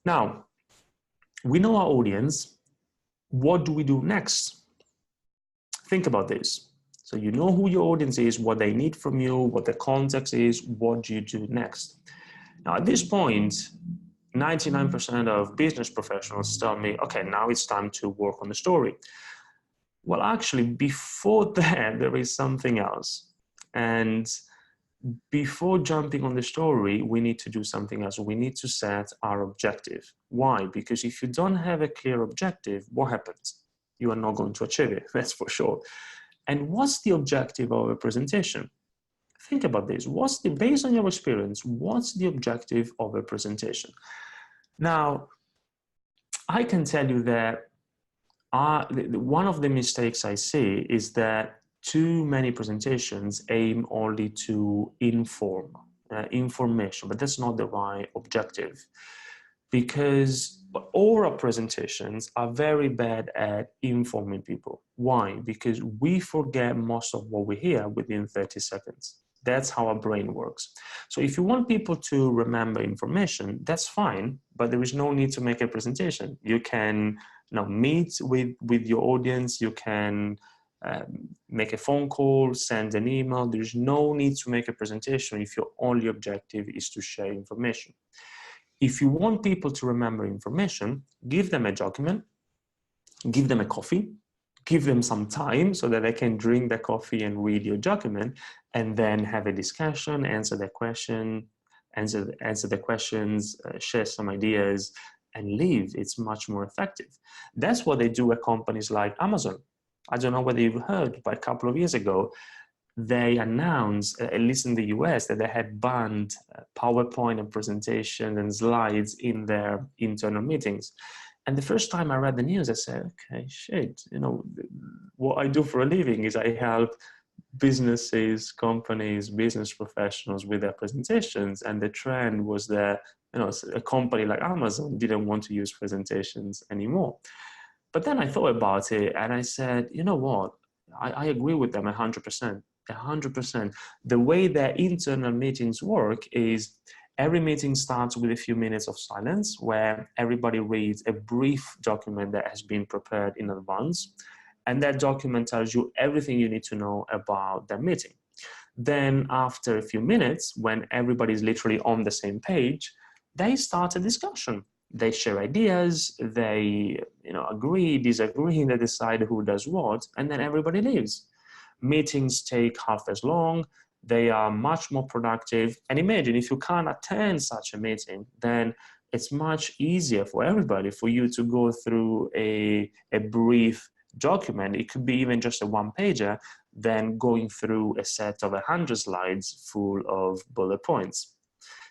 Now, we know our audience. What do we do next? Think about this. So you know who your audience is, what they need from you, what the context is, what do you do next? Now, at this point, 99% of business professionals tell me, okay, now it's time to work on the story. Well, actually, before that, there is something else. And before jumping on the story, we need to do something else. We need to set our objective. Why? Because if you don't have a clear objective, what happens? You are not going to achieve it, that's for sure. And what's the objective of a presentation? Think about this. Based on your experience, what's the objective of a presentation? Now, I can tell you that one of the mistakes I see is that too many presentations aim only to inform information, but that's not the right objective, because oral presentations are very bad at informing people. Why? Because we forget most of what we hear within 30 seconds. That's how our brain works. So if you want people to remember information, that's fine, but there is no need to make a presentation. You can meet with your audience, you can make a phone call, send an email. There's no need to make a presentation if your only objective is to share information. If you want people to remember information, give them a document, give them a coffee, give them some time so that they can drink the coffee and read your document, and then have a discussion, answer the questions, share some ideas, and leave. It's much more effective. That's what they do at companies like Amazon. I don't know whether you've heard, but a couple of years ago, they announced, at least in the US, that they had banned PowerPoint and presentation and slides in their internal meetings. And the first time I read the news, I said, okay, shit, what I do for a living is I help businesses, companies, business professionals with their presentations. And the trend was that, a company like Amazon didn't want to use presentations anymore. But then I thought about it and I said, you know what? I agree with them 100%. 100%. The way their internal meetings work is every meeting starts with a few minutes of silence where everybody reads a brief document that has been prepared in advance. And that document tells you everything you need to know about the meeting. Then after a few minutes, when everybody's literally on the same page, they start a discussion. They share ideas, they agree, disagree, they decide who does what, and then everybody leaves. Meetings take half as long, they are much more productive. And imagine if you can't attend such a meeting, then it's much easier for everybody for you to go through a brief document. It could be even just a one-pager, than going through a set of 100 slides full of bullet points.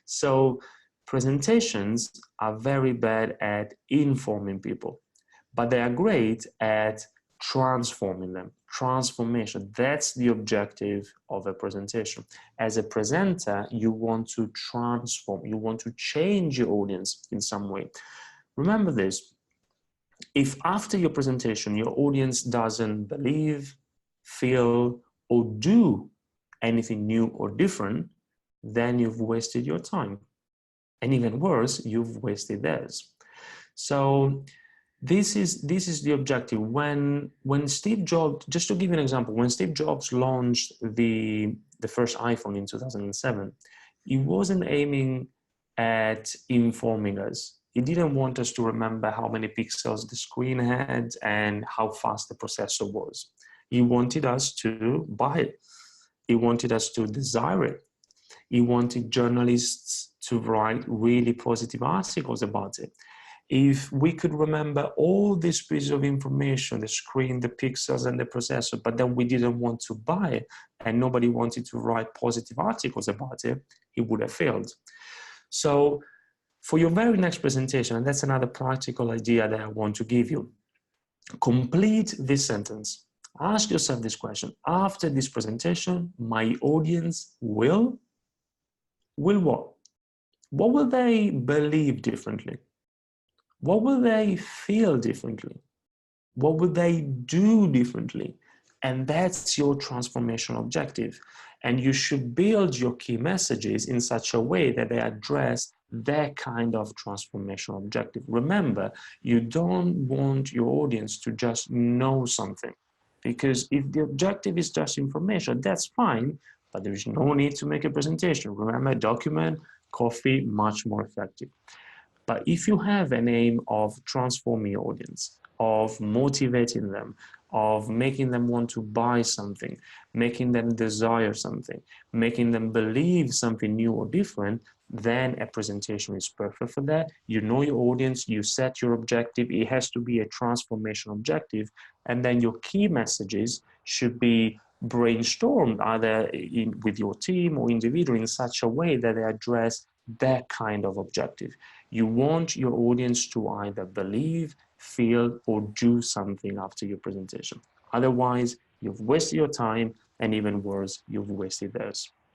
So presentations are very bad at informing people, but they are great at transforming them. Transformation, that's the objective of a presentation. As a presenter, you want to transform, you want to change your audience in some way. Remember this, if after your presentation, your audience doesn't believe, feel, or do anything new or different, then you've wasted your time. And even worse, you've wasted theirs. So this is the objective. When Steve Jobs, just to give you an example, when Steve Jobs launched the first iPhone in 2007, he wasn't aiming at informing us. He didn't want us to remember how many pixels the screen had and how fast the processor was. He wanted us to buy it. He wanted us to desire it. He wanted journalists to write really positive articles about it. If we could remember all these pieces of information, the screen, the pixels, and the processor, but then we didn't want to buy it and nobody wanted to write positive articles about it, it would have failed. So for your very next presentation, and that's another practical idea that I want to give you, complete this sentence. Ask yourself this question: after this presentation, my audience will what? What will they believe differently? What will they feel differently? What will they do differently? And that's your transformation objective. And you should build your key messages in such a way that they address their kind of transformational objective. Remember, you don't want your audience to just know something, because if the objective is just information, that's fine, but there is no need to make a presentation. Remember, document, coffee, much more effective. But if you have an aim of transforming your audience, of motivating them, of making them want to buy something, making them desire something, making them believe something new or different, then a presentation is perfect for that. You know your audience, you set your objective, it has to be a transformation objective, and then your key messages should be brainstormed either with your team or individually in such a way that they address that kind of objective. You want your audience to either believe, feel, or do something after your presentation. Otherwise, you've wasted your time, and even worse, you've wasted theirs.